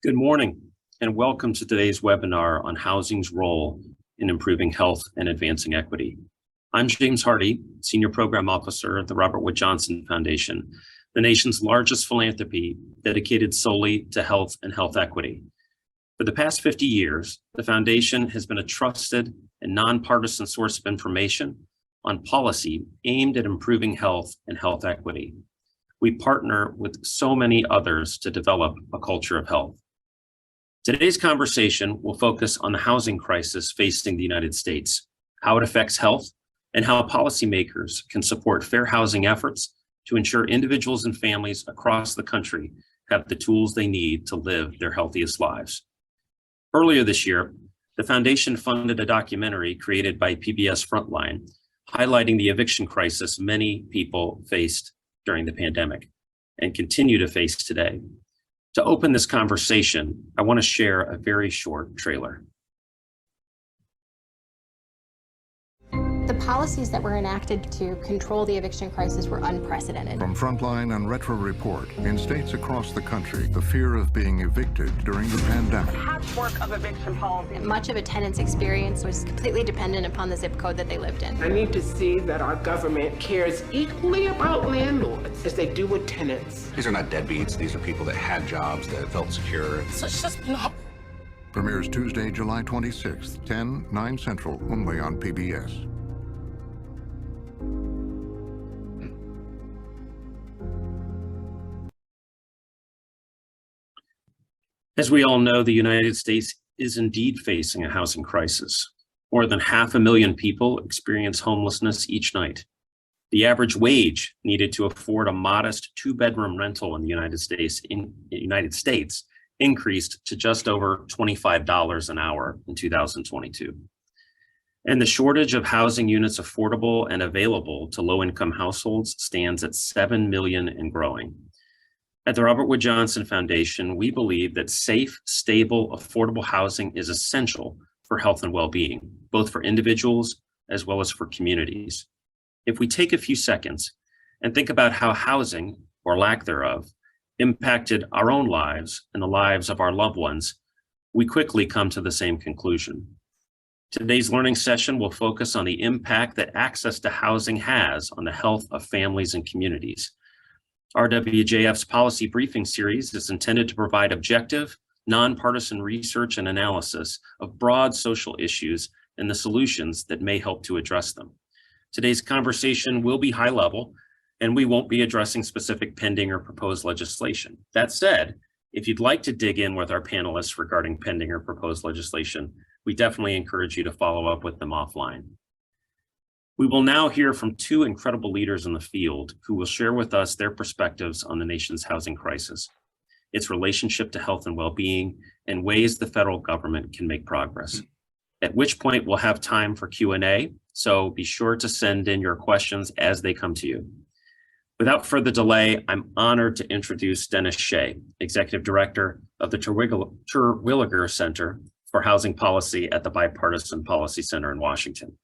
Good morning, and welcome to today's webinar on housing's role in improving health and advancing equity. I'm James Hardy, Senior Program Officer at the Robert Wood Johnson Foundation, the nation's largest philanthropy dedicated solely to health and health equity. For the past 50 years, the foundation has been a trusted and nonpartisan source of information on policy aimed at improving health and health equity. We partner with so many others to develop a culture of health. Today's conversation will focus on the housing crisis facing the United States, how it affects health, and how policymakers can support fair housing efforts to ensure individuals and families across the country have the tools they need to live their healthiest lives. Earlier this year, the foundation funded a documentary created by PBS Frontline, highlighting the eviction crisis many people faced during the pandemic and continue to face today. To open this conversation, I want to share a very short trailer. The policies that were enacted to control the eviction crisis were unprecedented. From Frontline and Retro Report, in states across the country, the fear of being evicted during the pandemic. Patchwork of eviction policy. Much of a tenant's experience was completely dependent upon the zip code that they lived in. I need to see that our government cares equally about landlords as they do with tenants. These are not deadbeats. These are people that had jobs, that felt secure. So it's just not. Premieres Tuesday, July 26th, 10, 9 Central, only on PBS. As we all know, the United States is indeed facing a housing crisis. More than 500,000 people experience homelessness each night. The average wage needed to afford a modest 2-bedroom rental in the United States increased to just over $25 an hour in 2022. And the shortage of housing units affordable and available to low-income households stands at 7 million and growing. At the Robert Wood Johnson Foundation, we believe that safe, stable, affordable housing is essential for health and well-being, both for individuals as well as for communities. If we take a few seconds and think about how housing, or lack thereof, impacted our own lives and the lives of our loved ones, we quickly come to the same conclusion. Today's learning session will focus on the impact that access to housing has on the health of families and communities. RWJF's policy briefing series is intended to provide objective, nonpartisan research and analysis of broad social issues and the solutions that may help to address them. Today's conversation will be high level, and we won't be addressing specific pending or proposed legislation. That said, if you'd like to dig in with our panelists regarding pending or proposed legislation, we definitely encourage you to follow up with them offline. We will now hear from two incredible leaders in the field who will share with us their perspectives on the nation's housing crisis, its relationship to health and well-being, and ways the federal government can make progress. At which point we'll have time for Q&A, so be sure to send in your questions as they come to you. Without further delay, I'm honored to introduce Dennis Shea, Executive Director of the Terwilliger Center for Housing Policy at the Bipartisan Policy Center in Washington.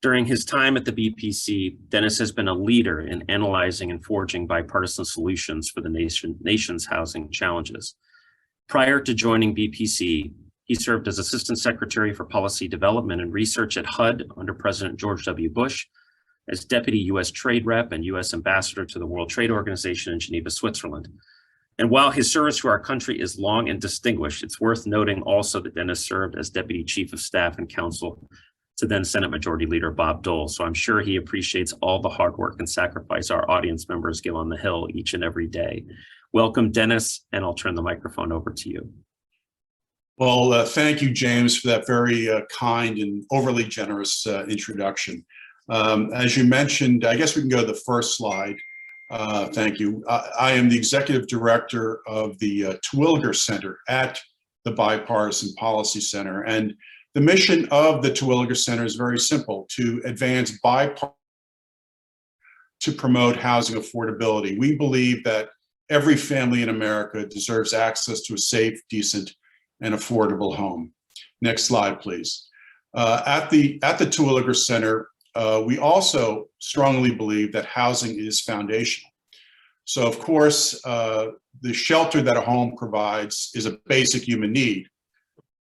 During his time at the BPC, Dennis has been a leader in analyzing and forging bipartisan solutions for the nation's housing challenges. Prior to joining BPC, he served as Assistant Secretary for Policy Development and Research at HUD under President George W. Bush, as Deputy U.S. Trade Rep and U.S. Ambassador to the World Trade Organization in Geneva, Switzerland. And while his service to our country is long and distinguished, it's worth noting also that Dennis served as Deputy Chief of Staff and Counsel to then Senate Majority Leader Bob Dole. So I'm sure he appreciates all the hard work and sacrifice our audience members give on the Hill each and every day. Welcome, Dennis, and I'll turn the microphone over to you. Well, thank you, James, for that very kind and overly generous introduction. As you mentioned, I guess we can go to the first slide. Thank you. I am the Executive Director of the Terwilliger Center at the Bipartisan Policy Center. And the mission of the Terwilliger Center is very simple: to advance bipartisan to promote housing affordability. We believe that every family in America deserves access to a safe, decent, and affordable home. Next slide, please. At the Terwilliger Center, we also strongly believe that housing is foundational. So of course, the shelter that a home provides is a basic human need,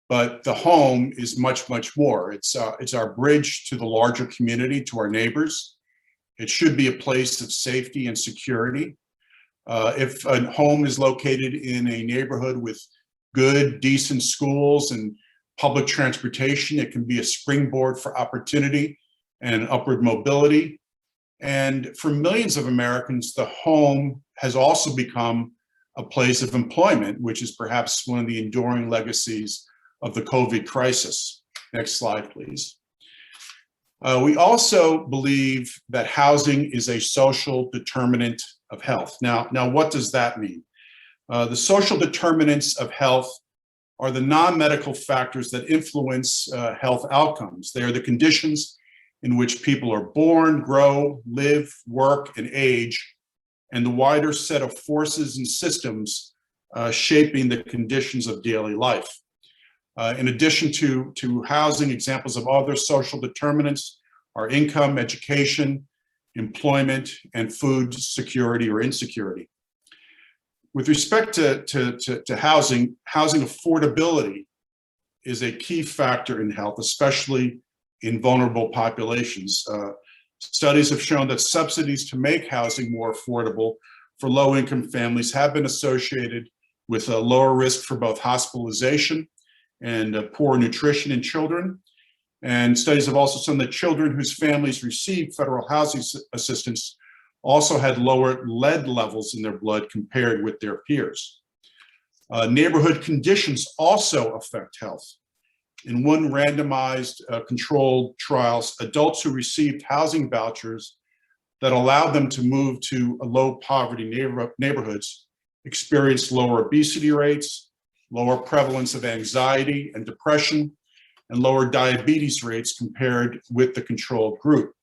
but the home is much, much more. It's our bridge to the larger community, to our neighbors. It should be a place of safety and security. If a home is located in a neighborhood with good, decent schools and public transportation, it can be a springboard for opportunity and upward mobility. And for millions of Americans, the home has also become a place of employment, which is perhaps one of the enduring legacies of the COVID crisis. Next slide, please. We also believe that housing is a social determinant of health. Now, what does that mean? The social determinants of health are the non-medical factors that influence health outcomes. They are the conditions in which people are born, grow, live, work, and age, and the wider set of forces and systems shaping the conditions of daily life. In addition to housing, examples of other social determinants are income, education, employment, and food security or insecurity. With respect to housing affordability is a key factor in health, especially in vulnerable populations. Studies have shown that subsidies to make housing more affordable for low-income families have been associated with a lower risk for both hospitalization and poor nutrition in children. And studies have also shown that children whose families received federal housing assistance also had lower lead levels in their blood compared with their peers. Neighborhood conditions also affect health. In one randomized controlled trials, adults who received housing vouchers that allowed them to move to low poverty neighborhoods experienced lower obesity rates, lower prevalence of anxiety and depression, and lower diabetes rates compared with the controlled group.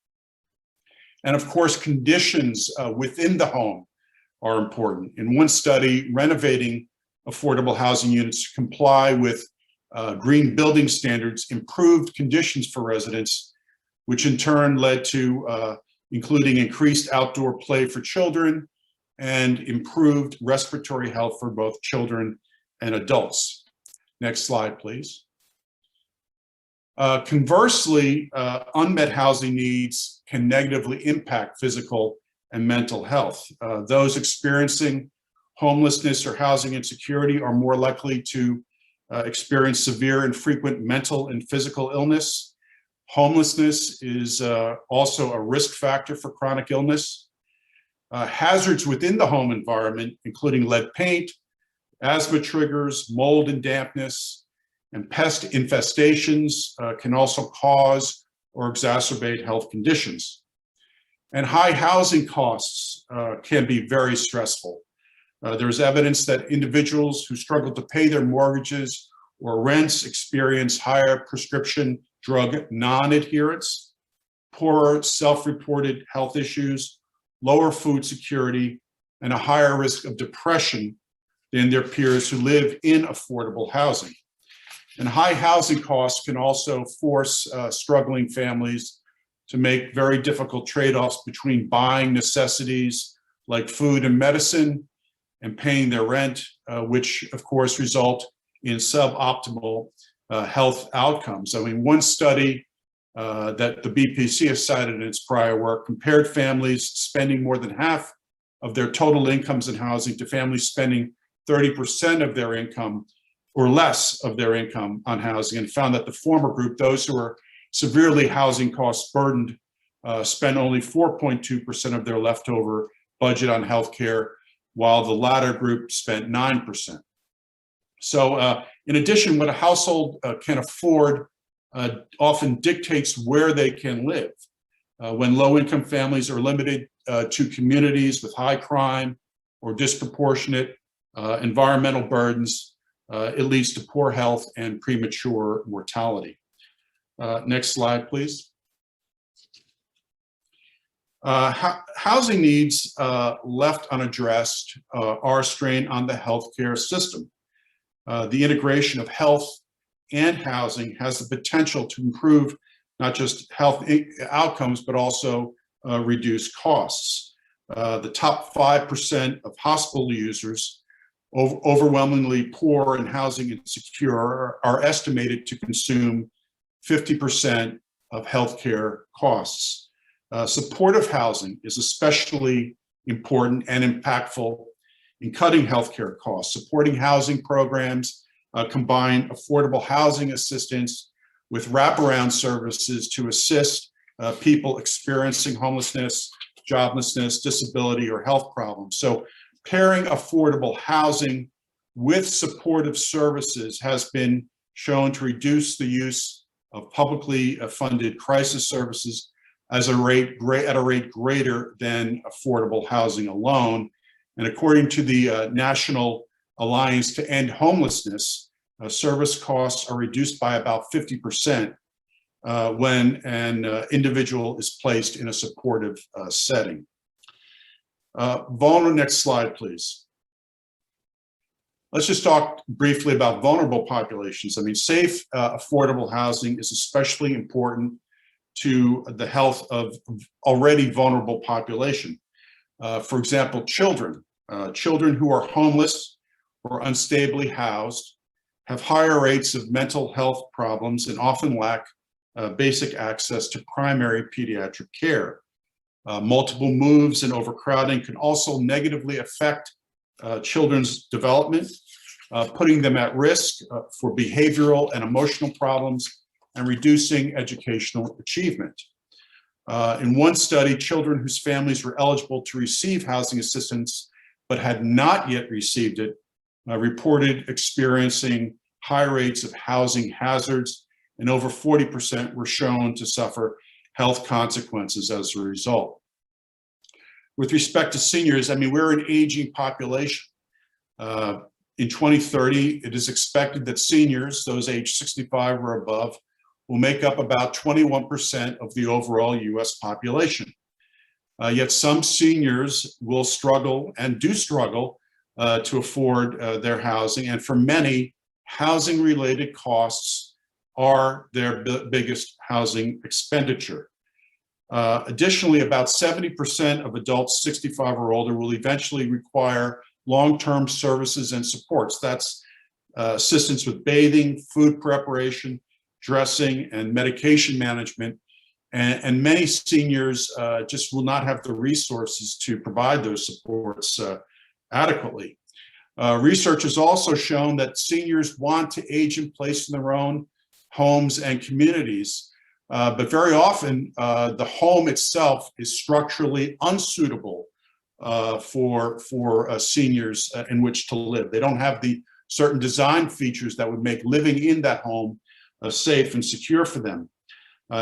And of course, conditions within the home are important. In one study, renovating affordable housing units to comply with green building standards improved conditions for residents, which in turn led to including increased outdoor play for children and improved respiratory health for both children and adults. Next slide, please. Conversely, unmet housing needs can negatively impact physical and mental health. Those experiencing homelessness or housing insecurity are more likely to experience severe and frequent mental and physical illness. Homelessness is also a risk factor for chronic illness. Hazards within the home environment, including lead paint, asthma triggers, mold and dampness, and pest infestations can also cause or exacerbate health conditions. And high housing costs can be very stressful. There's evidence that individuals who struggle to pay their mortgages or rents experience higher prescription drug non-adherence, poorer self-reported health issues, lower food security, and a higher risk of depression than their peers who live in affordable housing. And high housing costs can also force struggling families to make very difficult trade-offs between buying necessities like food and medicine and paying their rent, which of course result in suboptimal health outcomes. I mean, one study that the BPC has cited in its prior work compared families spending more than half of their total incomes in housing to families spending 30% of their income or less of their income on housing, and found that the former group, those who are severely housing cost burdened, spend only 4.2% of their leftover budget on healthcare, while the latter group spent 9%. So in addition, what a household can afford often dictates where they can live. When low-income families are limited to communities with high crime or disproportionate environmental burdens, it leads to poor health and premature mortality. Next slide, please. Housing needs left unaddressed are a strain on the healthcare system. The integration of health and housing has the potential to improve not just health outcomes, but also reduce costs. The top 5% of hospital users, overwhelmingly poor and housing insecure, are estimated to consume 50% of healthcare costs. Supportive housing is especially important and impactful in cutting healthcare costs. Supporting housing programs combine affordable housing assistance with wraparound services to assist people experiencing homelessness, joblessness, disability, or health problems. So pairing affordable housing with supportive services has been shown to reduce the use of publicly funded crisis services at a rate greater than affordable housing alone. And according to the National Alliance to End Homelessness, service costs are reduced by about 50% when an individual is placed in a supportive setting. Next slide, please. Let's just talk briefly about vulnerable populations. I mean, safe, affordable housing is especially important to the health of already vulnerable population. For example, children who are homeless or unstably housed have higher rates of mental health problems and often lack basic access to primary pediatric care. Multiple moves and overcrowding can also negatively affect children's development, putting them at risk for behavioral and emotional problems and reducing educational achievement. In one study, children whose families were eligible to receive housing assistance but had not yet received it reported experiencing high rates of housing hazards, and over 40% were shown to suffer health consequences as a result. With respect to seniors, I mean, we're an aging population. In 2030, it is expected that seniors, those aged 65 or above, will make up about 21% of the overall US population. Yet some seniors will struggle and do struggle to afford their housing. And for many, housing-related costs are their biggest housing expenditure. Additionally, about 70% of adults 65 or older will eventually require long-term services and supports. That's assistance with bathing, food preparation, dressing, and medication management. And many seniors just will not have the resources to provide those supports adequately. Research has also shown that seniors want to age in place in their own homes and communities, but very often the home itself is structurally unsuitable for seniors in which to live. They don't have the certain design features that would make living in that home safe and secure for them.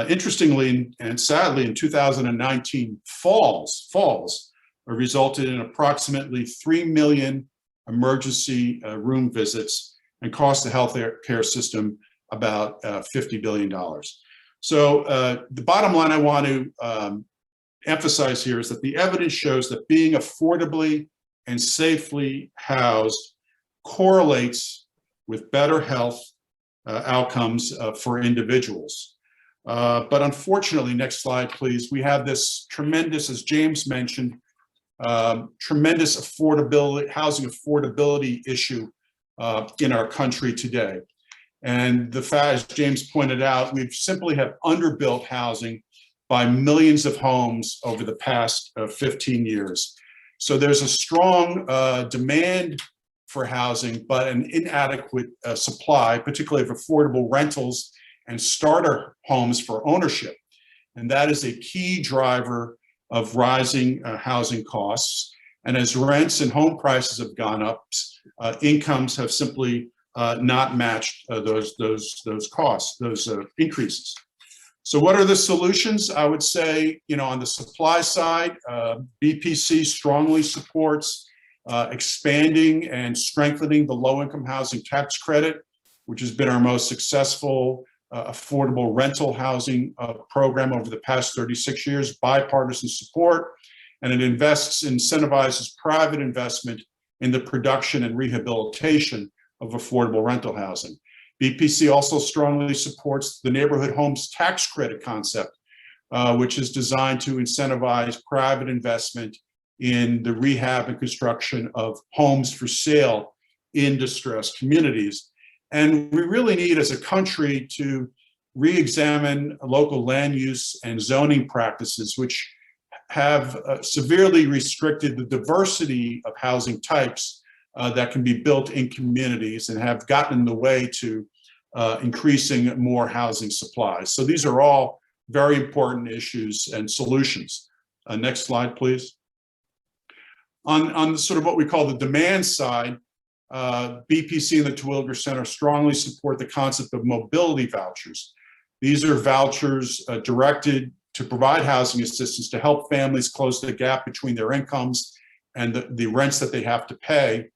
Interestingly and sadly, in 2019, falls resulted in approximately 3 million emergency room visits and cost the health care system about $50 billion. So the bottom line I want to emphasize here is that the evidence shows that being affordably and safely housed correlates with better health outcomes for individuals. But unfortunately, next slide, please, we have this tremendous, as James mentioned, tremendous housing affordability issue in our country today. And the fact, as James pointed out, we simply have underbuilt housing by millions of homes over the past 15 years. So there's a strong demand for housing, but an inadequate supply, particularly of affordable rentals and starter homes for ownership. And that is a key driver of rising housing costs. And as rents and home prices have gone up, incomes have simply not matched those costs, those increases. So what are the solutions? I would say, on the supply side, BPC strongly supports expanding and strengthening the low-income housing tax credit, which has been our most successful affordable rental housing program over the past 36 years, bipartisan support, and it incentivizes private investment in the production and rehabilitation of affordable rental housing. BPC also strongly supports the neighborhood homes tax credit concept, which is designed to incentivize private investment in the rehab and construction of homes for sale in distressed communities. And we really need, as a country, to re-examine local land use and zoning practices, which have severely restricted the diversity of housing types that can be built in communities and have gotten in the way to increasing more housing supplies. So these are all very important issues and solutions. Next slide, please. On sort of what we call the demand side, BPC and the Terwilliger Center strongly support the concept of mobility vouchers. These are vouchers directed to provide housing assistance to help families close the gap between their incomes and the rents that they have to pay.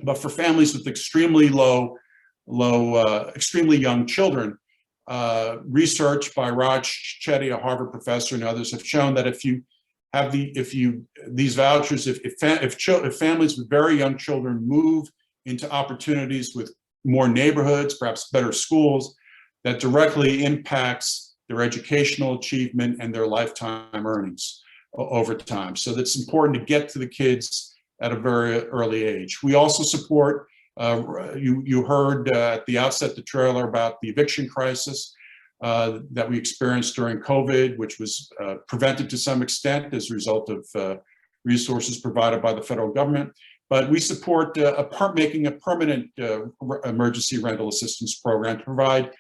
But for families with extremely extremely young children, research by Raj Chetty, a Harvard professor, and others have shown that if you have these vouchers, if families with very young children move into opportunities with more neighborhoods, perhaps better schools, that directly impacts their educational achievement and their lifetime earnings over time. So that's important to get to the kids at a very early age. We also support, you heard at the outset the trailer about the eviction crisis that we experienced during COVID, which was prevented to some extent as a result of resources provided by the federal government. But we support making a permanent emergency rental assistance program to provide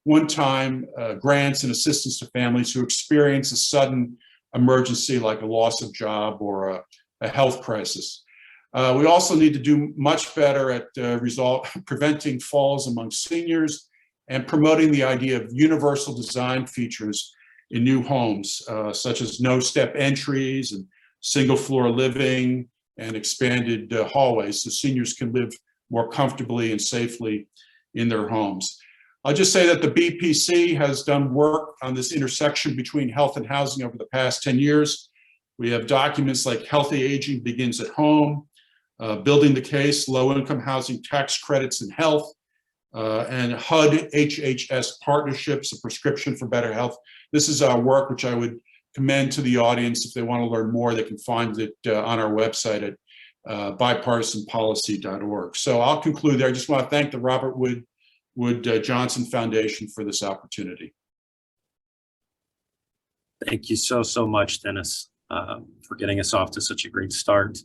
one-time grants and assistance to families who experience a sudden emergency like a loss of job or a health crisis. We also need to do much better at preventing falls among seniors and promoting the idea of universal design features in new homes, such as no-step entries and single-floor living and expanded hallways so seniors can live more comfortably and safely in their homes. I'll just say that the BPC has done work on this intersection between health and housing over the past 10 years. We have documents like Healthy Aging Begins at Home, Building the Case, Low-Income Housing Tax Credits and Health, and HUD-HHS Partnerships, A Prescription for Better Health. This is our work, which I would commend to the audience. If they want to learn more, they can find it on our website at bipartisanpolicy.org. So I'll conclude there. I just want to thank the Robert Wood Johnson Foundation for this opportunity. Thank you so much, Dennis, for getting us off to such a great start.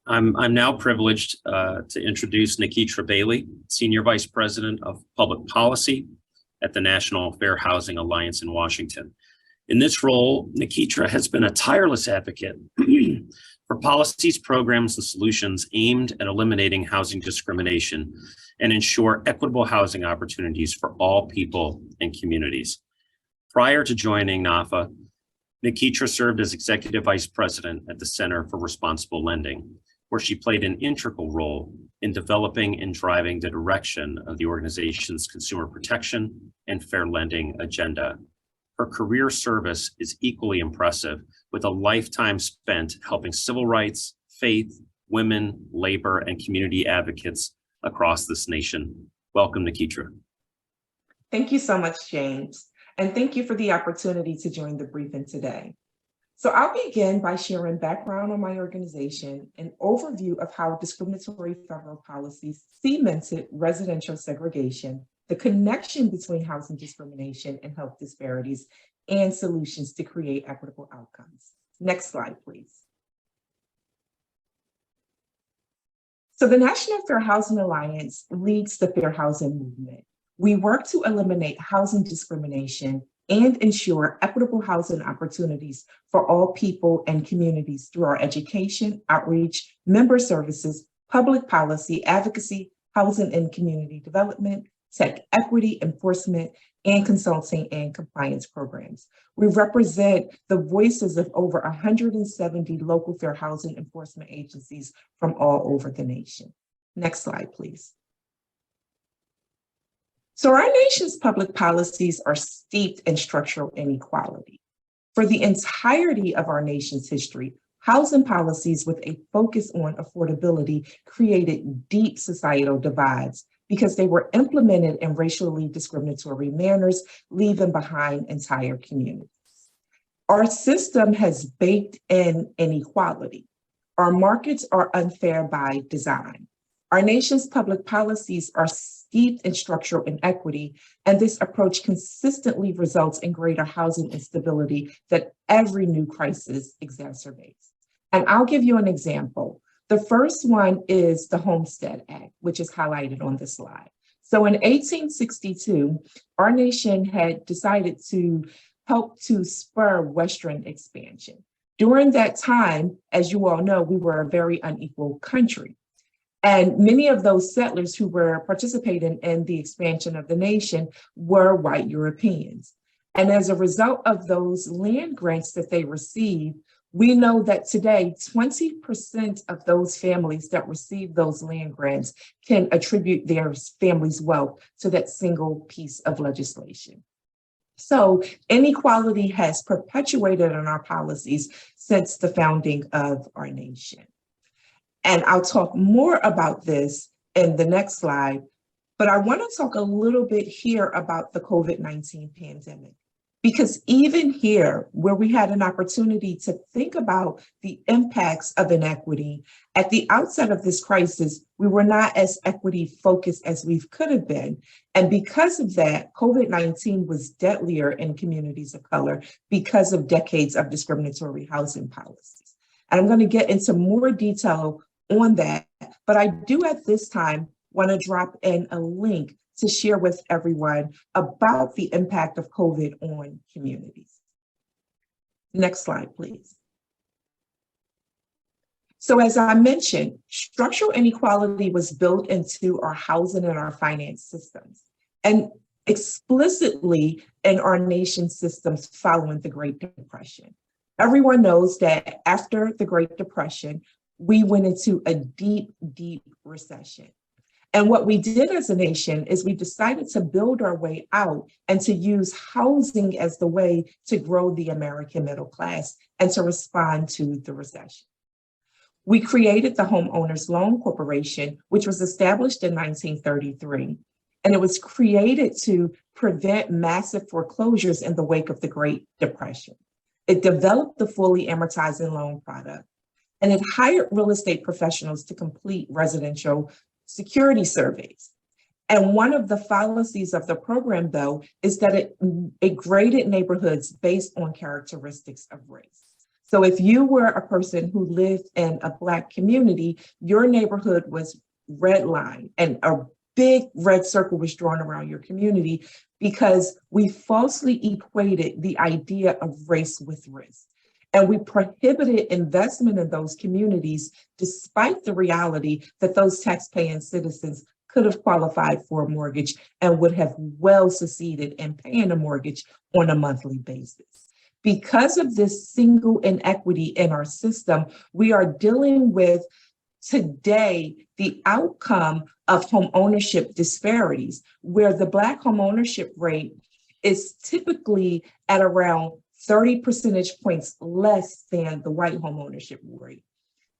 I'm now privileged to introduce Nikitra Bailey, Senior Vice President of Public Policy at the National Fair Housing Alliance in Washington. In this role, Nikitra has been a tireless advocate for policies, programs, and solutions aimed at eliminating housing discrimination and ensure equitable housing opportunities for all people and communities. Prior to joining NAFA, Nikitra served as Executive Vice President at the Center for Responsible Lending, where she played an integral role in developing and driving the direction of the organization's consumer protection and fair lending agenda. Her career service is equally impressive, with a lifetime spent helping civil rights, faith, women, labor, and community advocates across this nation. Welcome, Nikitra. Thank you so much, James. And thank you for the opportunity to join the briefing today. So I'll begin by sharing background on my organization, an overview of how discriminatory federal policies cemented residential segregation, the connection between housing discrimination and health disparities, and solutions to create equitable outcomes. Next slide, please. So the National Fair Housing Alliance leads the fair housing movement. We work to eliminate housing discrimination and ensure equitable housing opportunities for all people and communities through our education, outreach, member services, public policy, advocacy, housing and community development, tech equity, enforcement, and consulting and compliance programs. We represent the voices of over 170 local fair housing enforcement agencies from all over the nation. Next slide, please. So our nation's public policies are steeped in structural inequality. For the entirety of our nation's history, housing policies with a focus on affordability created deep societal divides because they were implemented in racially discriminatory manners, leaving behind entire communities. Our system has baked in inequality. Our markets are unfair by design. Our nation's public policies are steeped in structural inequity, and this approach consistently results in greater housing instability that every new crisis exacerbates. And I'll give you an example. The first one is the Homestead Act, which is highlighted on the slide. So in 1862, our nation had decided to help to spur Western expansion. During that time, as you all know, we were a very unequal country. And many of those settlers who were participating in the expansion of the nation were white Europeans. And as a result of those land grants that they received, we know that today, 20% of those families that receive those land grants can attribute their family's wealth to that single piece of legislation. So inequality has perpetuated in our policies since the founding of our nation. And I'll talk more about this in the next slide, but I want to talk a little bit here about the COVID-19 pandemic. Because even here, where we had an opportunity to think about the impacts of inequity, at the outset of this crisis, we were not as equity focused as we could have been. And because of that, COVID-19 was deadlier in communities of color because of decades of discriminatory housing policies. And I'm going to get into more detail on that, but I do at this time want to drop in a link to share with everyone about the impact of COVID on communities. Next slide, please. So as I mentioned, structural inequality was built into our housing and our finance systems, and explicitly in our nation's systems following the Great Depression. Everyone knows that after the Great Depression, we went into a deep, deep recession. And what we did as a nation is we decided to build our way out and to use housing as the way to grow the American middle class and to respond to the recession. We created the Homeowners Loan Corporation, which was established in 1933, and it was created to prevent massive foreclosures in the wake of the Great Depression. It developed the fully amortizing loan product, and it hired real estate professionals to complete residential security surveys. And one of the fallacies of the program, though, is that it graded neighborhoods based on characteristics of race. So if you were a person who lived in a Black community, your neighborhood was redlined and a big red circle was drawn around your community because we falsely equated the idea of race with risk. And we prohibited investment in those communities, despite the reality that those taxpaying citizens could have qualified for a mortgage and would have well succeeded in paying a mortgage on a monthly basis. Because of this single inequity in our system, we are dealing with today the outcome of home ownership disparities, where the Black home ownership rate is typically at around 30 percentage points less than the white home ownership rate.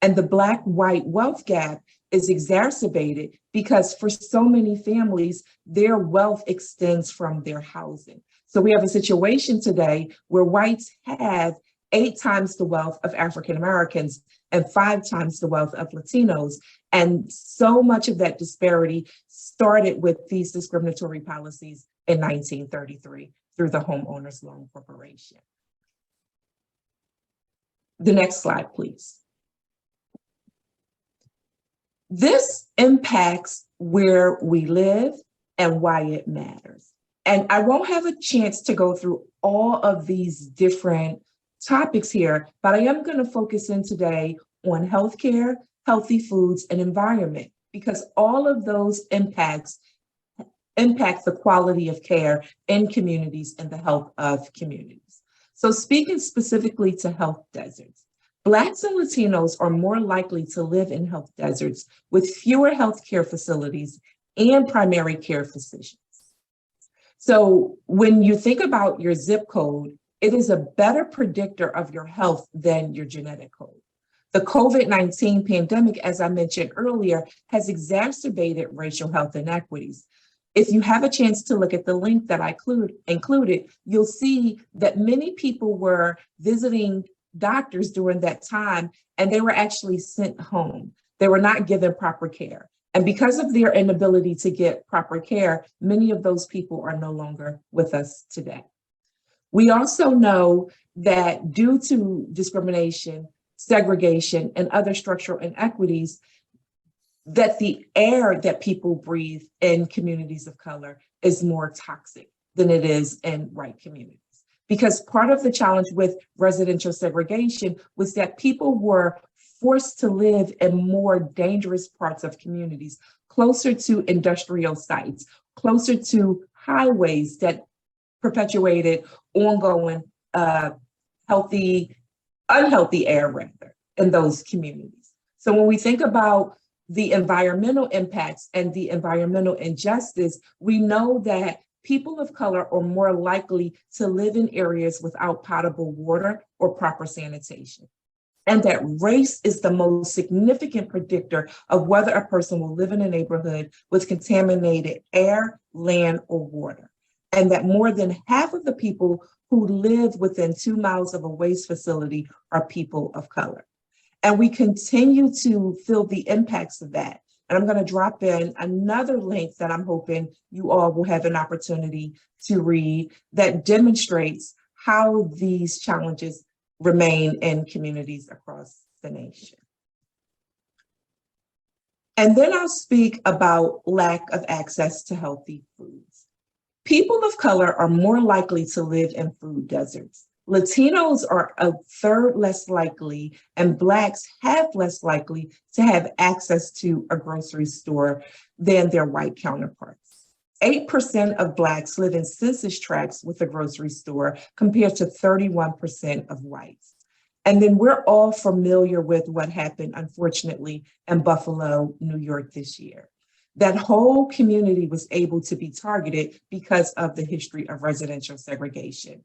And the Black-white wealth gap is exacerbated because for so many families, their wealth extends from their housing. So we have a situation today where whites have 8 times the wealth of African Americans and 5 times the wealth of Latinos. And so much of that disparity started with these discriminatory policies in 1933 through the Homeowners Loan Corporation. The next slide, please. This impacts where we live and why it matters. And I won't have a chance to go through all of these different topics here, but I am going to focus in today on healthcare, healthy foods, and environment, because all of those impact the quality of care in communities and the health of communities. So speaking specifically to health deserts, Blacks and Latinos are more likely to live in health deserts with fewer healthcare facilities and primary care physicians. So when you think about your zip code, it is a better predictor of your health than your genetic code. The COVID-19 pandemic, as I mentioned earlier, has exacerbated racial health inequities. If you have a chance to look at the link that I included, you'll see that many people were visiting doctors during that time, and they were actually sent home. They were not given proper care. And because of their inability to get proper care, many of those people are no longer with us today. We also know that due to discrimination, segregation, and other structural inequities, that the air that people breathe in communities of color is more toxic than it is in white communities. Because part of the challenge with residential segregation was that people were forced to live in more dangerous parts of communities, closer to industrial sites, closer to highways that perpetuated ongoing unhealthy air rather in those communities. So when we think about the environmental impacts and the environmental injustice, we know that people of color are more likely to live in areas without potable water or proper sanitation. And that race is the most significant predictor of whether a person will live in a neighborhood with contaminated air, land, or water. And that more than half of the people who live within 2 miles of a waste facility are people of color. And we continue to feel the impacts of that. And I'm going to drop in another link that I'm hoping you all will have an opportunity to read that demonstrates how these challenges remain in communities across the nation. And then I'll speak about lack of access to healthy foods. People of color are more likely to live in food deserts. Latinos are a third less likely, and Blacks half less likely to have access to a grocery store than their white counterparts. 8% of Blacks live in census tracts with a grocery store compared to 31% of whites. And then we're all familiar with what happened, unfortunately, in Buffalo, New York this year. That whole community was able to be targeted because of the history of residential segregation.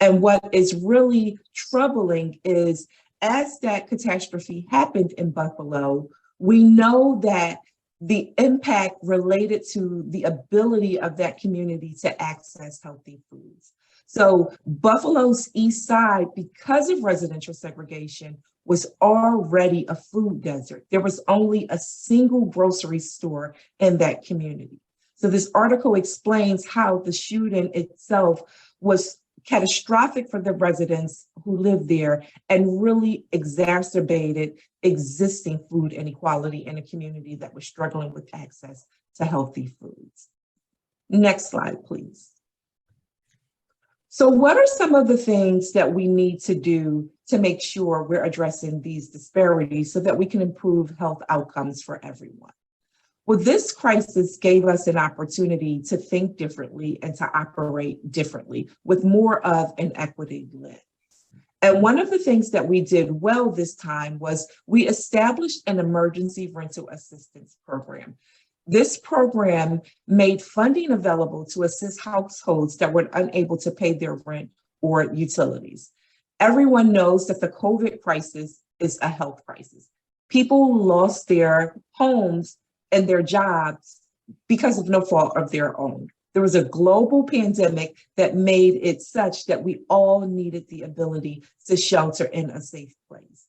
And what is really troubling is as that catastrophe happened in Buffalo, we know that the impact related to the ability of that community to access healthy foods. So Buffalo's East Side, because of residential segregation, was already a food desert. There was only a single grocery store in that community. So this article explains how the shooting itself was catastrophic for the residents who lived there and really exacerbated existing food inequality in a community that was struggling with access to healthy foods. Next slide, please. So what are some of the things that we need to do to make sure we're addressing these disparities so that we can improve health outcomes for everyone? Well, this crisis gave us an opportunity to think differently and to operate differently with more of an equity lens. And one of the things that we did well this time was we established an emergency rental assistance program. This program made funding available to assist households that were unable to pay their rent or utilities. Everyone knows that the COVID crisis is a health crisis. People lost their homes and their jobs because of no fault of their own. There was a global pandemic that made it such that we all needed the ability to shelter in a safe place.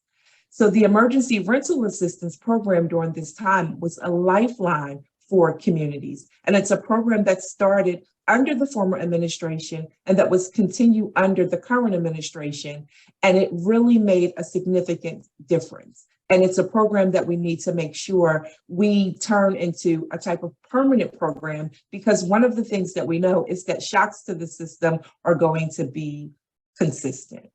So the emergency rental assistance program during this time was a lifeline for communities. And it's a program that started under the former administration and that was continued under the current administration. And it really made a significant difference. And it's a program that we need to make sure we turn into a type of permanent program, because one of the things that we know is that shocks to the system are going to be consistent.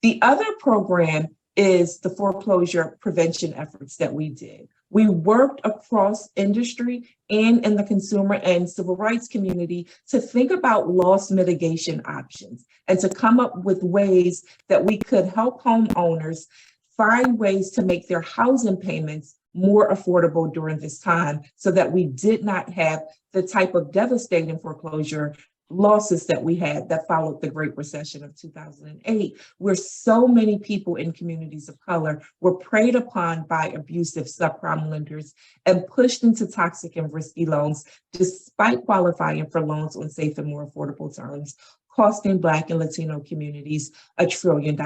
The other program is the foreclosure prevention efforts that we did. We worked across industry and in the consumer and civil rights community to think about loss mitigation options and to come up with ways that we could help homeowners find ways to make their housing payments more affordable during this time so that we did not have the type of devastating foreclosure losses that we had that followed the Great Recession of 2008, where so many people in communities of color were preyed upon by abusive subprime lenders and pushed into toxic and risky loans, despite qualifying for loans on safe and more affordable terms, costing Black and Latino communities $1 trillion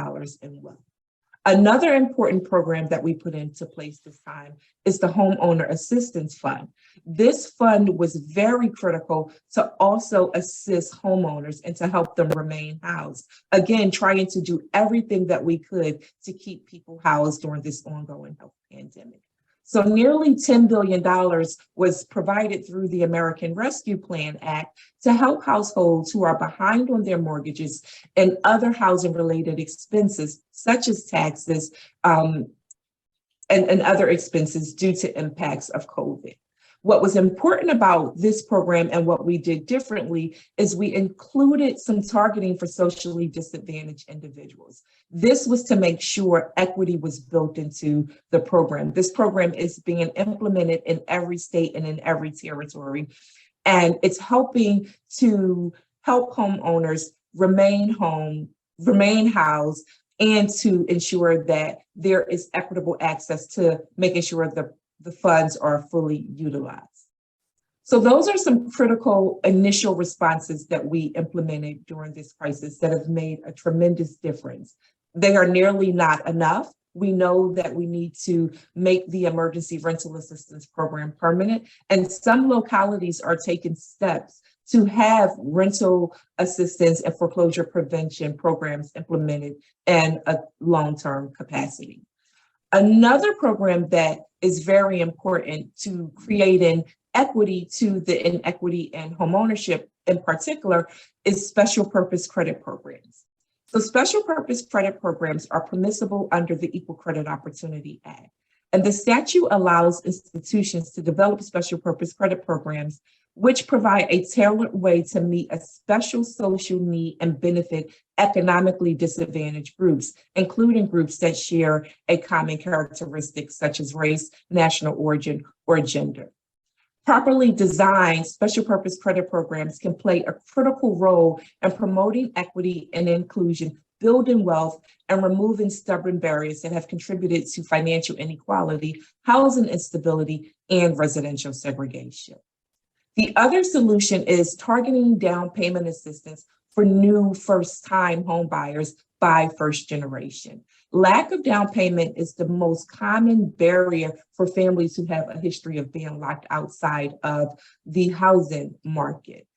in wealth. Another important program that we put into place this time is the Homeowner Assistance Fund. This fund was very critical to also assist homeowners and to help them remain housed. Again, trying to do everything that we could to keep people housed during this ongoing health pandemic. So nearly $10 billion was provided through the American Rescue Plan Act to help households who are behind on their mortgages and other housing related expenses, such as taxes and other expenses due to impacts of COVID. What was important about this program and what we did differently is we included some targeting for socially disadvantaged individuals. This was to make sure equity was built into the program. This program is being implemented in every state and in every territory, and it's helping to help homeowners remain housed, and to ensure that there is equitable access to making sure the funds are fully utilized. So those are some critical initial responses that we implemented during this crisis that have made a tremendous difference. They are nearly not enough. We know that we need to make the emergency rental assistance program permanent, and some localities are taking steps to have rental assistance and foreclosure prevention programs implemented in a long-term capacity. Another program that is very important to creating equity to the inequity in homeownership in particular is special purpose credit programs. So special purpose credit programs are permissible under the Equal Credit Opportunity Act. And the statute allows institutions to develop special purpose credit programs which provide a tailored way to meet a special social need and benefit economically disadvantaged groups, including groups that share a common characteristic such as race, national origin, or gender. Properly designed special purpose credit programs can play a critical role in promoting equity and inclusion, building wealth, and removing stubborn barriers that have contributed to financial inequality, housing instability, and residential segregation. The other solution is targeting down payment assistance for new first-time home buyers by first generation. Lack of down payment is the most common barrier for families who have a history of being locked outside of the housing market.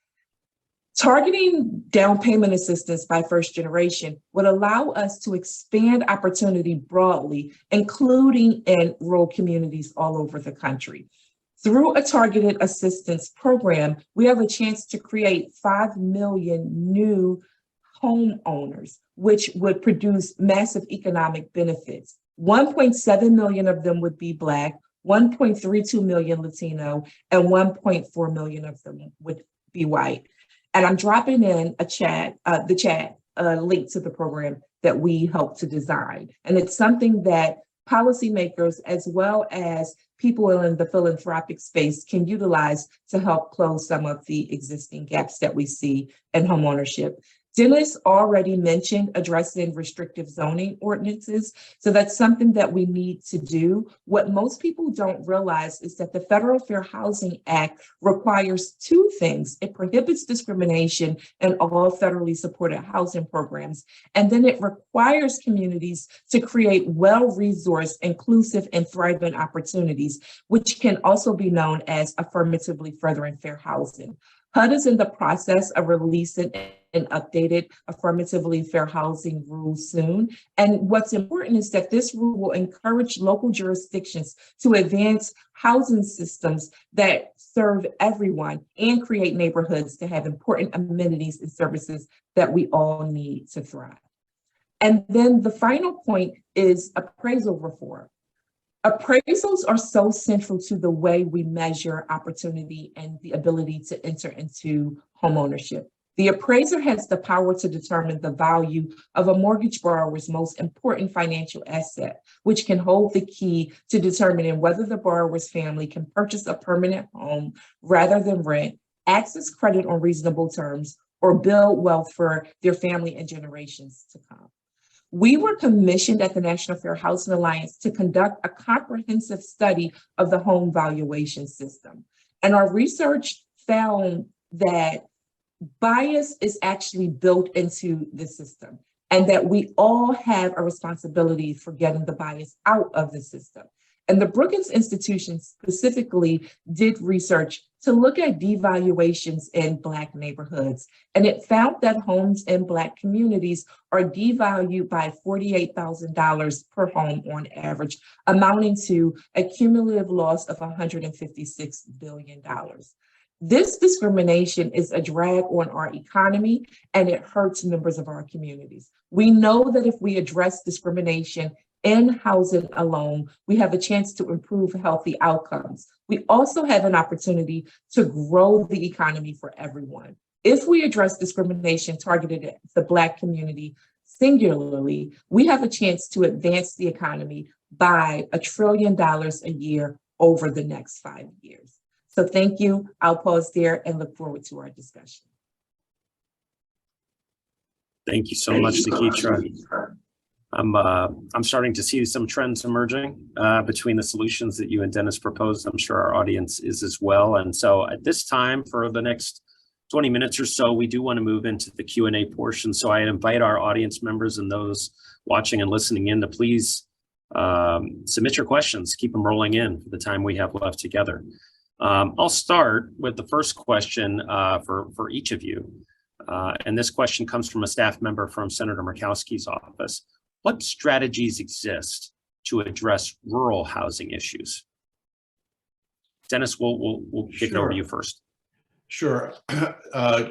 Targeting down payment assistance by first generation would allow us to expand opportunity broadly, including in rural communities all over the country. Through a targeted assistance program, we have a chance to create 5 million new homeowners, which would produce massive economic benefits. 1.7 million of them would be Black, 1.32 million Latino, and 1.4 million of them would be white. And I'm dropping in the chat link to the program that we helped to design. And it's something that policymakers, as well as people in the philanthropic space, can utilize to help close some of the existing gaps that we see in homeownership. Dennis already mentioned addressing restrictive zoning ordinances. So that's something that we need to do. What most people don't realize is that the Federal Fair Housing Act requires two things. It prohibits discrimination in all federally supported housing programs. And then it requires communities to create well-resourced, inclusive, and thriving opportunities, which can also be known as affirmatively furthering fair housing. HUD is in the process of releasing an updated affirmatively fair housing rule soon. And what's important is that this rule will encourage local jurisdictions to advance housing systems that serve everyone and create neighborhoods that have important amenities and services that we all need to thrive. And then the final point is appraisal reform. Appraisals are so central to the way we measure opportunity and the ability to enter into homeownership. The appraiser has the power to determine the value of a mortgage borrower's most important financial asset, which can hold the key to determining whether the borrower's family can purchase a permanent home rather than rent, access credit on reasonable terms, or build wealth for their family and generations to come. We were commissioned at the National Fair Housing Alliance to conduct a comprehensive study of the home valuation system. And our research found that bias is actually built into the system, and that we all have a responsibility for getting the bias out of the system. And the Brookings Institution specifically did research to look at devaluations in Black neighborhoods. And it found that homes in Black communities are devalued by $48,000 per home on average, amounting to a cumulative loss of $156 billion. This discrimination is a drag on our economy, and it hurts members of our communities. We know that if we address discrimination in housing alone, we have a chance to improve healthy outcomes. We also have an opportunity to grow the economy for everyone. If we address discrimination targeted at the Black community singularly, we have a chance to advance the economy by $1 trillion a year over the next 5 years. So thank you. I'll pause there and look forward to our discussion. Thank you so much, Nikitra. I'm starting to see some trends emerging between the solutions that you and Dennis proposed. I'm sure our audience is as well. And so at this time, for the next 20 minutes or so, we do want to move into the Q&A portion. So I invite our audience members and those watching and listening in to please submit your questions. Keep them rolling in for the time we have left together. I'll start with the first question for each of you. And this question comes from a staff member from Senator Murkowski's office. What strategies exist to address rural housing issues? Dennis, we'll kick it over to you first. Sure.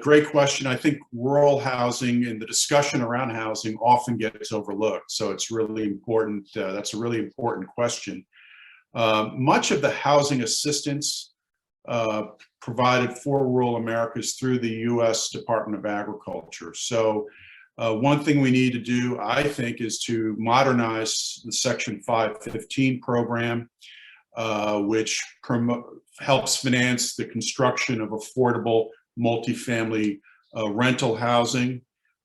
Great question. I think rural housing and the discussion around housing often gets overlooked. So it's really important. That's a really important question. Much of the housing assistance provided for rural America is through the U.S. Department of Agriculture. So one thing we need to do, I think, is to modernize the Section 515 program, which helps finance the construction of affordable multifamily rental housing.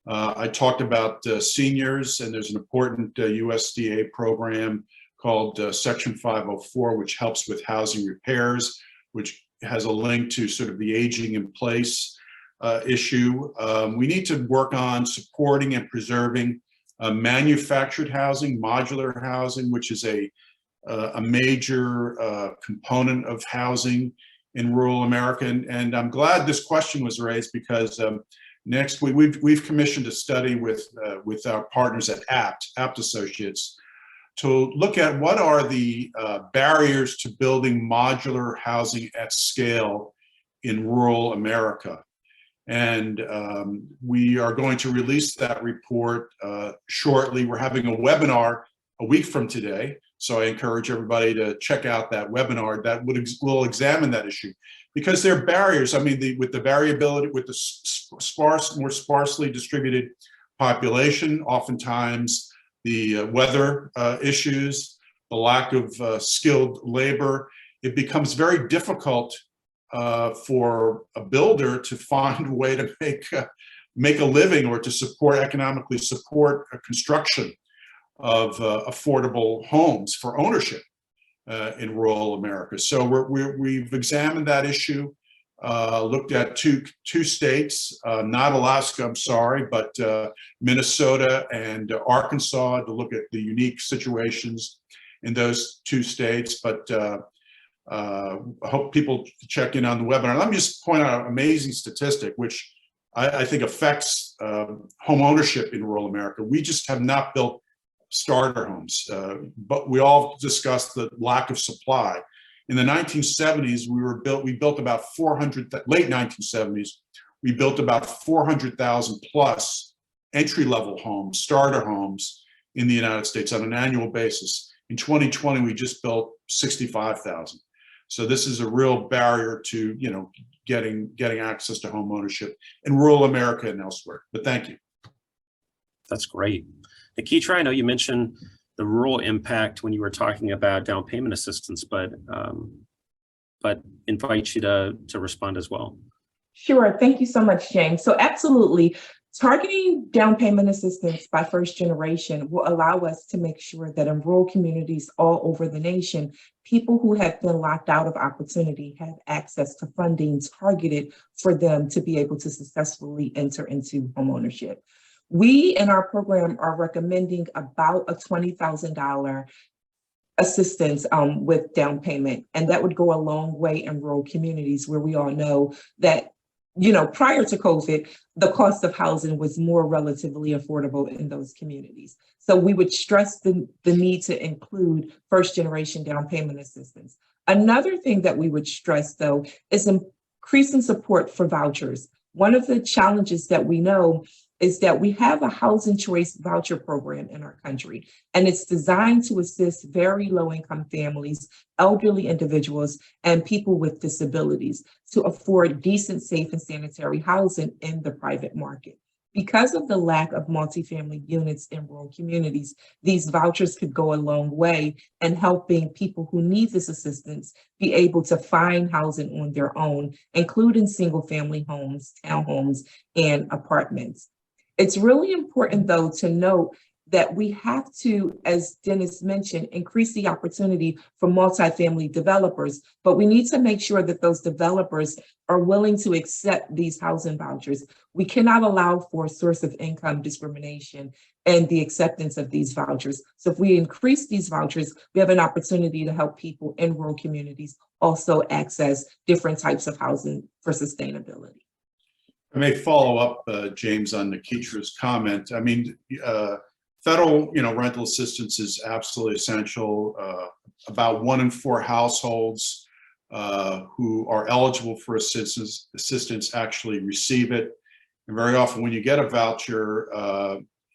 I talked about seniors, and there's an important USDA program called Section 504, which helps with housing repairs, which has a link to sort of the aging in place issue. We need to work on supporting and preserving manufactured housing, modular housing, which is a major component of housing in rural America. And I'm glad this question was raised because next we've commissioned a study with our partners at Apt Associates to look at what are the barriers to building modular housing at scale in rural America. And we are going to release that report shortly. We're having a webinar a week from today. So I encourage everybody to check out that webinar that will examine that issue, because there are barriers. I mean, with the variability, with the more sparsely distributed population, oftentimes the weather issues, the lack of skilled labor, it becomes very difficult for a builder to find a way to make a living or to economically support a construction of affordable homes for ownership in rural America. So we've examined that issue, looked at two states, not Alaska, I'm sorry, but Minnesota and Arkansas, to look at the unique situations in those two states. But I hope people check in on the webinar. Let me just point out an amazing statistic, which I think affects home ownership in rural America. We just have not built starter homes, but we all discussed the lack of supply. In the 1970s, we built about 400, late 1970s, we built about 400,000 plus entry-level homes, starter homes in the United States on an annual basis. In 2020, we just built 65,000. So this is a real barrier to, getting access to home ownership in rural America and elsewhere. But thank you. That's great. Nikitra, I know you mentioned the rural impact when you were talking about down payment assistance, but invite you to respond as well. Sure. Thank you so much, James. So absolutely, targeting down payment assistance by first generation will allow us to make sure that in rural communities all over the nation, people who have been locked out of opportunity have access to funding targeted for them to be able to successfully enter into homeownership. We in our program are recommending about a $20,000 assistance with down payment. And that would go a long way in rural communities where we all know that, prior to COVID, the cost of housing was more relatively affordable in those communities. So we would stress the need to include first generation down payment assistance. Another thing that we would stress, though, is increasing support for vouchers. One of the challenges that we know is that we have a housing choice voucher program in our country, and it's designed to assist very low-income families, elderly individuals, and people with disabilities to afford decent, safe, and sanitary housing in the private market. Because of the lack of multifamily units in rural communities, these vouchers could go a long way in helping people who need this assistance be able to find housing on their own, including single-family homes, townhomes, and apartments. It's really important, though, to note that we have to, as Dennis mentioned, increase the opportunity for multifamily developers, but we need to make sure that those developers are willing to accept these housing vouchers. We cannot allow for source of income discrimination and the acceptance of these vouchers. So if we increase these vouchers, we have an opportunity to help people in rural communities also access different types of housing for sustainability. I may follow up, James, on Nikitra's comment. I mean, federal, rental assistance is absolutely essential. About 1 in 4 households who are eligible for assistance actually receive it. And very often when you get a voucher,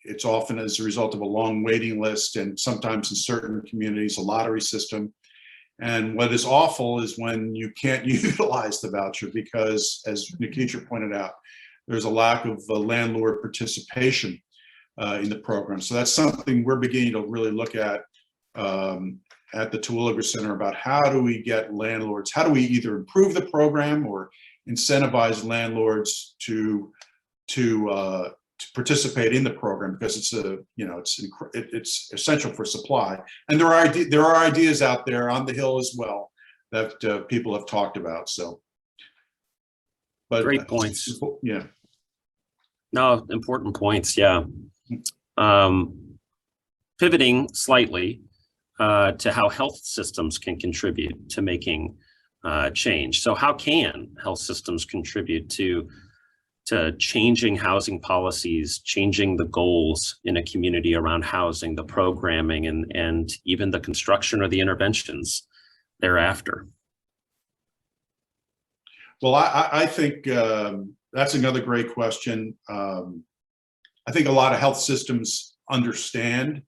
it's often as a result of a long waiting list, and sometimes in certain communities, a lottery system. And what is awful is when you can't utilize the voucher because, as Nikitra pointed out, there's a lack of landlord participation in the program. So that's something we're beginning to really look at the Terwilliger Center about how do we get landlords, how do we either improve the program or incentivize landlords to participate in the program, because it's essential for supply. And there are ideas out there on the Hill as well that people have talked about. So, but great points. Yeah. No, important points. Yeah. Pivoting slightly to how health systems can contribute to making change. So, how can health systems contribute to changing housing policies, changing the goals in a community around housing, the programming, and even the construction or the interventions thereafter? Well, I think that's another great question. I think a lot of health systems understand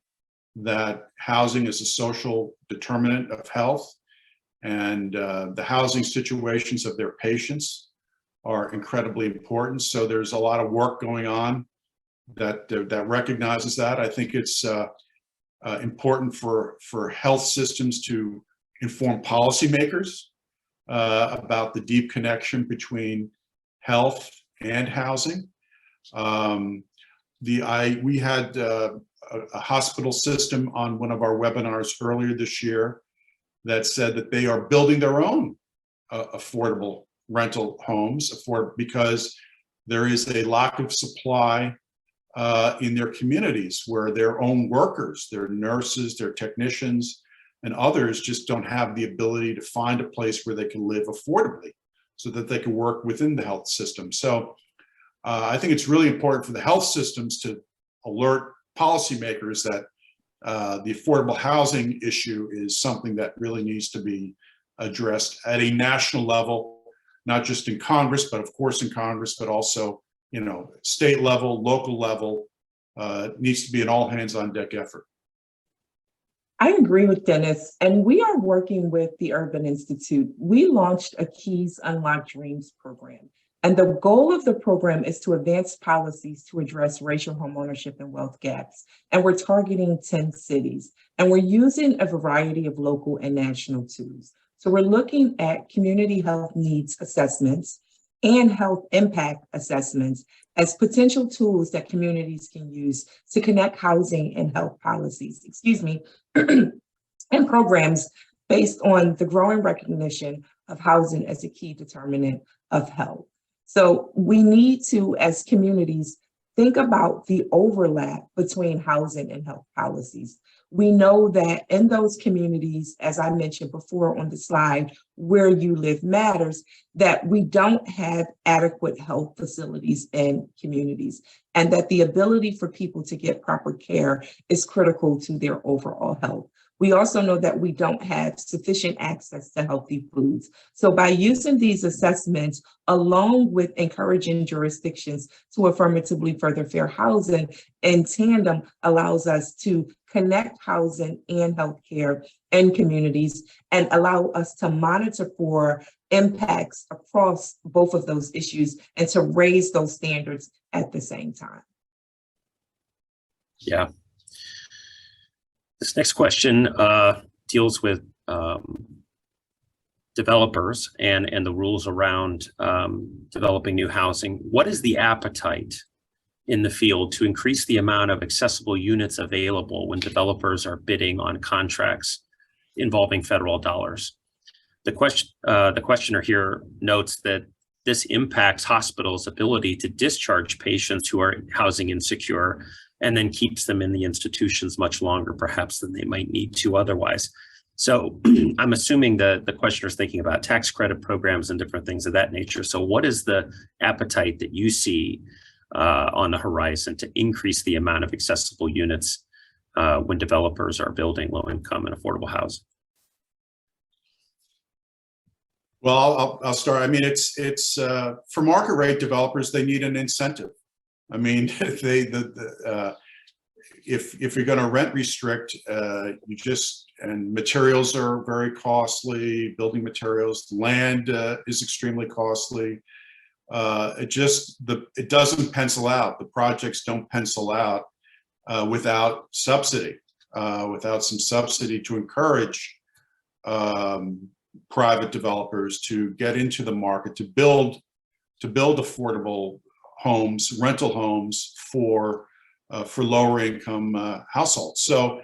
that housing is a social determinant of health, and the housing situations of their patients are incredibly important. So there's a lot of work going on that recognizes that. I think it's important for health systems to inform policymakers about the deep connection between health and housing. We had a hospital system on one of our webinars earlier this year that said that they are building their own affordable rental homes because there is a lack of supply in their communities, where their own workers, their nurses, their technicians, and others just don't have the ability to find a place where they can live affordably so that they can work within the health system. So I think it's really important for the health systems to alert policymakers that the affordable housing issue is something that really needs to be addressed at a national level, not just in Congress, but of course in Congress, but also, state level, local level. Needs to be an all hands on deck effort. I agree with Dennis, and we are working with the Urban Institute. We launched a Keys Unlock Dreams program, and the goal of the program is to advance policies to address racial homeownership and wealth gaps. And we're targeting 10 cities, and we're using a variety of local and national tools. So we're looking at community health needs assessments, and health impact assessments as potential tools that communities can use to connect housing and health policies, and programs based on the growing recognition of housing as a key determinant of health. So we need to, as communities, think about the overlap between housing and health policies. We know that in those communities, as I mentioned before on the slide, where you live matters, that we don't have adequate health facilities in communities, and that the ability for people to get proper care is critical to their overall health. We also know that we don't have sufficient access to healthy foods. So by using these assessments, along with encouraging jurisdictions to affirmatively further fair housing, in tandem allows us to connect housing and healthcare in communities and allow us to monitor for impacts across both of those issues and to raise those standards at the same time. Yeah. This next question deals with developers and the rules around developing new housing. What is the appetite in the field to increase the amount of accessible units available when developers are bidding on contracts involving federal dollars? The questioner here notes that this impacts hospitals' ability to discharge patients who are housing insecure, and then keeps them in the institutions much longer, perhaps, than they might need to otherwise. So I'm assuming that the questioner is thinking about tax credit programs and different things of that nature. So what is the appetite that you see on the horizon to increase the amount of accessible units when developers are building low-income and affordable housing? Well, I'll start. I mean, it's for market rate developers, they need an incentive. I mean, if you're going to rent restrict, and materials are very costly, building materials, land is extremely costly. It doesn't pencil out. The projects don't pencil out without subsidy, without some subsidy to encourage private developers to get into the market to build affordable homes, rental homes for lower income households. So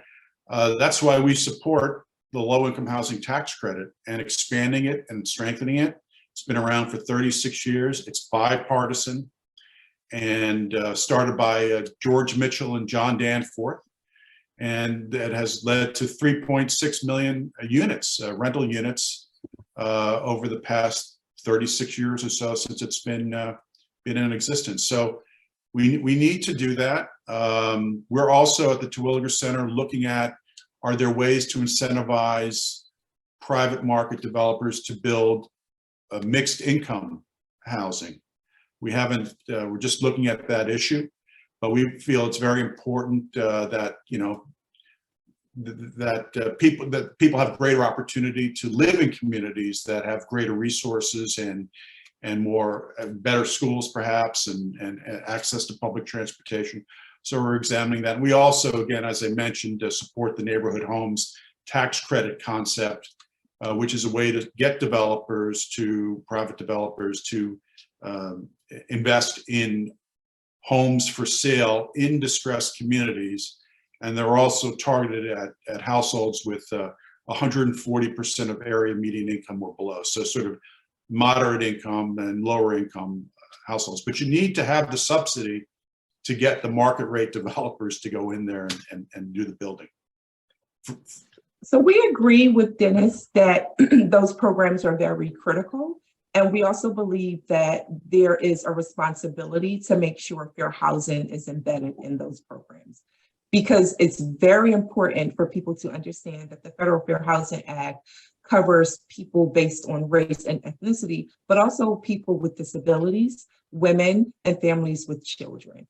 that's why we support the low income housing tax credit and expanding it and strengthening it. It's been around for 36 years. It's bipartisan and started by George Mitchell and John Danforth. And it has led to 3.6 million units, rental units, over the past 36 years or so since it's been in existence. So we need to do that. We're also at the Terwilliger Center looking at, are there ways to incentivize private market developers to build mixed income housing? We haven't, we're just looking at that issue, but we feel it's very important that, that people have greater opportunity to live in communities that have greater resources and more better schools perhaps and access to public transportation. So we're examining that. And we also, again, as I mentioned, support the neighborhood homes tax credit concept, which is a way to get private developers to invest in homes for sale in distressed communities. And they're also targeted at households with 140% of area median income or below. So sort of moderate income and lower income households. But you need to have the subsidy to get the market rate developers to go in there and do the building. So we agree with Dennis that those programs are very critical. And we also believe that there is a responsibility to make sure fair housing is embedded in those programs, because it's very important for people to understand that the Federal Fair Housing Act covers people based on race and ethnicity, but also people with disabilities, women, and families with children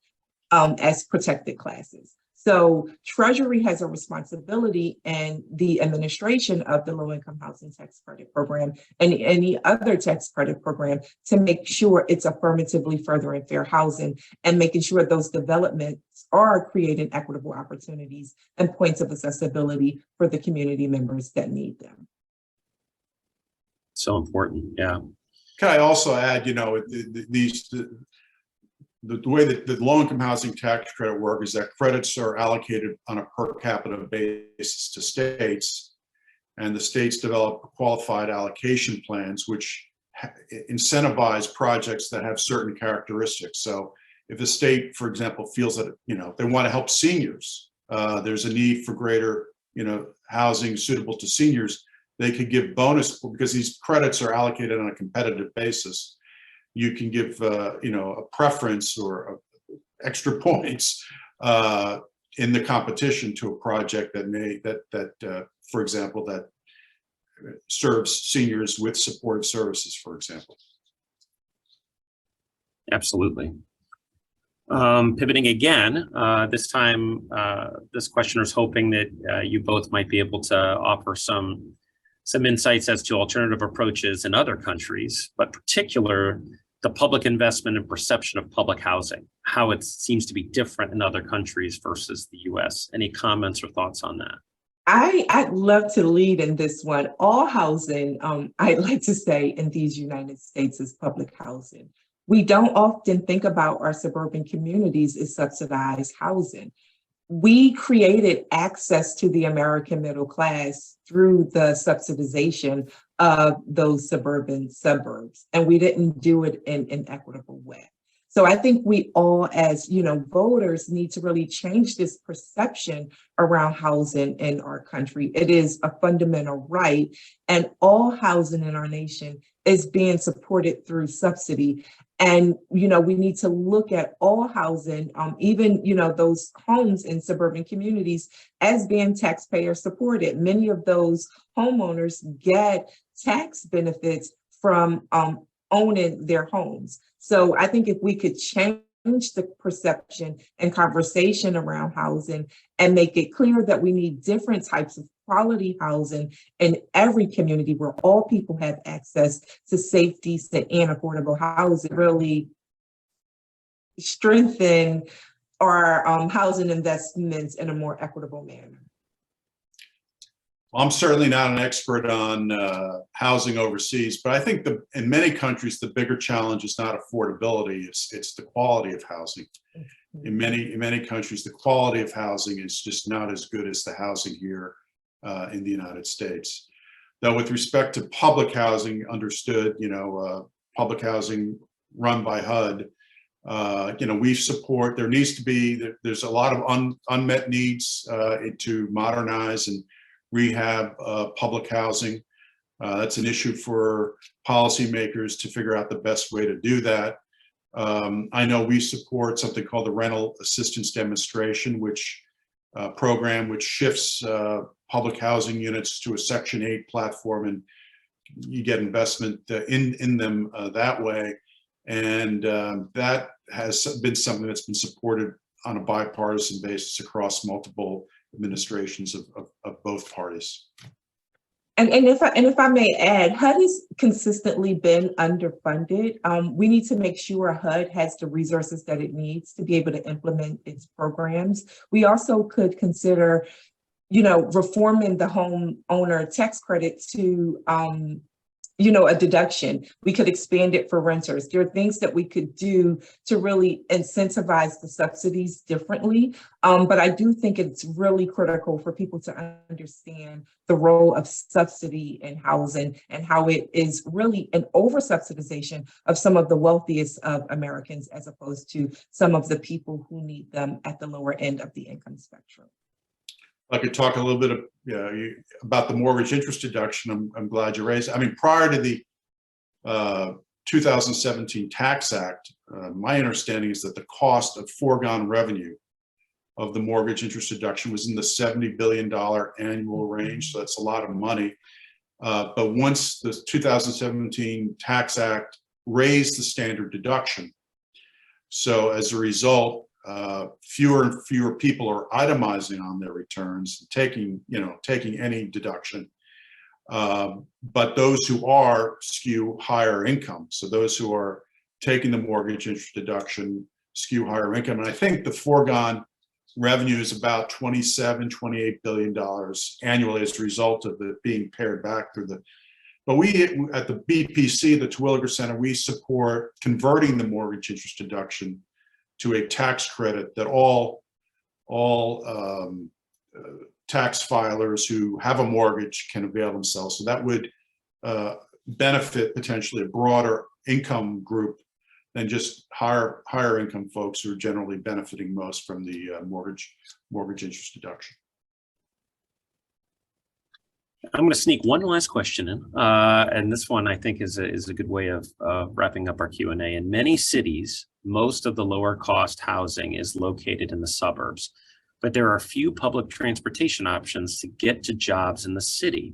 as protected classes. So Treasury has a responsibility in the administration of the low-income housing tax credit program and any other tax credit program to make sure it's affirmatively furthering fair housing and making sure those developments are creating equitable opportunities and points of accessibility for the community members that need them. So important, yeah. Can I also add, you know, the way that the low-income housing tax credit work is that credits are allocated on a per capita basis to states, and the states develop qualified allocation plans, which incentivize projects that have certain characteristics. So if the state, for example, feels that, you know, they want to help seniors, there's a need for greater, you know, housing suitable to seniors, they could give bonus, because these credits are allocated on a competitive basis. You can give, you know, a preference or extra points in the competition to a project that may, for example, that serves seniors with supportive services, for example. Absolutely. Pivoting again, this time, this questioner is hoping that you both might be able to offer some insights as to alternative approaches in other countries, but particular the public investment and perception of public housing, how it seems to be different in other countries versus the US. Any comments or thoughts on that? I'd love to lead in this one. All housing, I'd like to say, in these United States is public housing. We don't often think about our suburban communities as subsidized housing. We created access to the American middle class through the subsidization of those suburban suburbs, and we didn't do it in an equitable way. So I think we all, as voters, need to really change this perception around housing in our country. It is a fundamental right, and all housing in our nation is being supported through subsidy. And, we need to look at all housing, even, those homes in suburban communities, as being taxpayer supported. Many of those homeowners get tax benefits from owning their homes. So I think if we could change the perception and conversation around housing and make it clear that we need different types of quality housing in every community where all people have access to safe, decent, and affordable housing, really strengthen our housing investments in a more equitable manner. Well, I'm certainly not an expert on housing overseas, but I think in many countries, the bigger challenge is not affordability, it's the quality of housing. In many countries, the quality of housing is just not as good as the housing here in the United States. Though with respect to public housing, understood, public housing run by HUD, we support, there's a lot of unmet needs to modernize and rehab public housing. That's an issue for policymakers to figure out the best way to do that. I know we support something called the Rental Assistance Demonstration, program which shifts public housing units to a Section 8 platform, and you get investment in them that way. And that has been something that's been supported on a bipartisan basis across multiple administrations of both parties. And if I may add, HUD has consistently been underfunded. We need to make sure HUD has the resources that it needs to be able to implement its programs. We also could consider, reforming the homeowner tax credit to, a deduction. We could expand it for renters. There are things that we could do to really incentivize the subsidies differently. But I do think it's really critical for people to understand the role of subsidy in housing and how it is really an over-subsidization of some of the wealthiest of Americans, as opposed to some of the people who need them at the lower end of the income spectrum. I could talk a little bit about the mortgage interest deduction. I'm glad you raised it. I mean, prior to the 2017 Tax Act, my understanding is that the cost of foregone revenue of the mortgage interest deduction was in the $70 billion annual range. So that's a lot of money. But once the 2017 Tax Act raised the standard deduction, so as a result, fewer and fewer people are itemizing on their returns, taking any deduction. But those who are skew higher income. So those who are taking the mortgage interest deduction skew higher income. And I think the foregone revenue is about $27, $28 billion annually as a result of it being pared back through the But we, at the BPC, the Terwilliger Center, we support converting the mortgage interest deduction to a tax credit that all tax filers who have a mortgage can avail themselves. So that would benefit potentially a broader income group than just higher income folks who are generally benefiting most from the mortgage interest deduction. I'm going to sneak one last question in, and this one I think is a good way of wrapping up our Q&A. In many cities, most of the lower cost housing is located in the suburbs, but there are few public transportation options to get to jobs in the city.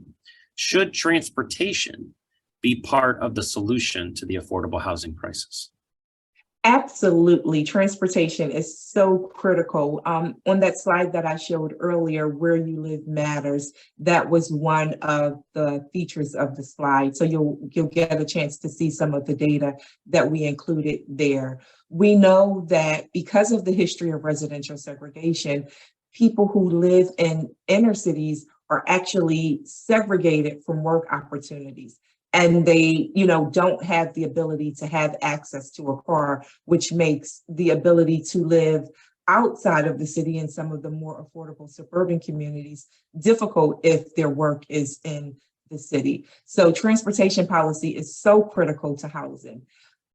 Should transportation be part of the solution to the affordable housing crisis? Absolutely. Transportation is so critical. On that slide that I showed earlier, where you live matters, that was one of the features of the slide. So you'll get a chance to see some of the data that we included there. We know that because of the history of residential segregation, people who live in inner cities are actually segregated from work opportunities. And they, don't have the ability to have access to a car, which makes the ability to live outside of the city in some of the more affordable suburban communities difficult if their work is in the city. So transportation policy is so critical to housing.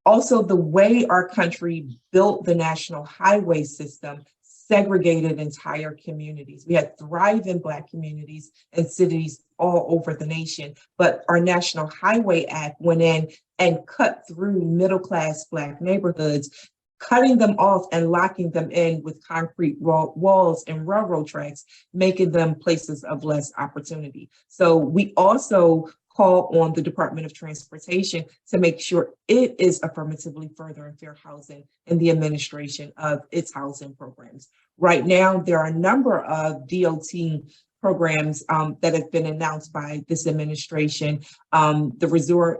Also, the way our country built the national highway system segregated entire communities. We had thriving Black communities and cities all over the nation, but our National Highway Act went in and cut through middle-class Black neighborhoods, cutting them off and locking them in with concrete walls and railroad tracks, making them places of less opportunity. So we also call on the Department of Transportation to make sure it is affirmatively furthering fair housing in the administration of its housing programs. Right now, there are a number of DOT programs that have been announced by this administration. The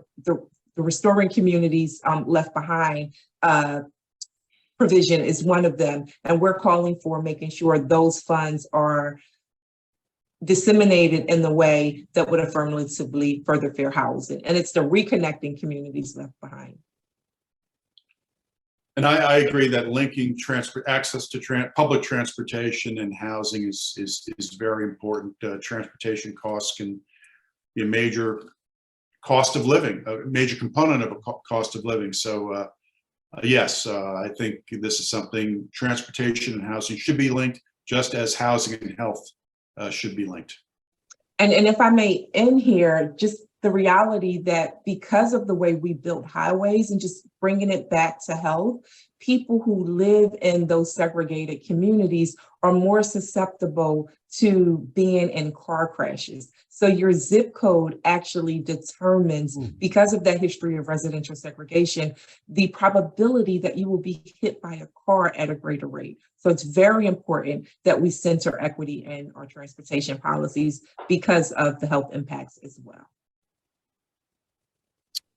Restoring Communities Left Behind provision is one of them, and we're calling for making sure those funds are disseminated in the way that would affirmatively further fair housing. And it's the reconnecting communities left behind. And I agree that linking access to public transportation and housing is very important. Transportation costs can be a major cost of living, a major component of a cost of living. So yes, I think this is something, transportation and housing should be linked, just as housing and health should be linked. And if I may end here, just the reality that because of the way we built highways and just bringing it back to health, people who live in those segregated communities are more susceptible to being in car crashes. So your zip code actually determines, because of that history of residential segregation, the probability that you will be hit by a car at a greater rate. So it's very important that we center equity in our transportation policies because of the health impacts as well.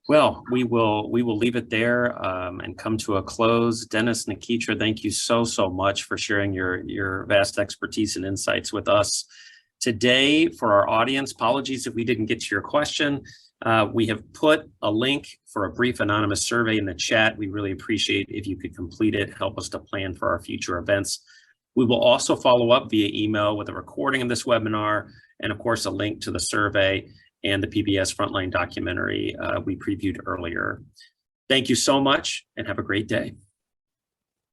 Well, we will leave it there and come to a close. Dennis, Nikitra, thank you so much for sharing your vast expertise and insights with us today. For our audience, apologies if we didn't get to your question. We have put a link for a brief anonymous survey in the chat. We really appreciate if you could complete it, help us to plan for our future events. We will also follow up via email with a recording of this webinar and, of course, a link to the survey and the PBS Frontline documentary we previewed earlier. Thank you so much and have a great day.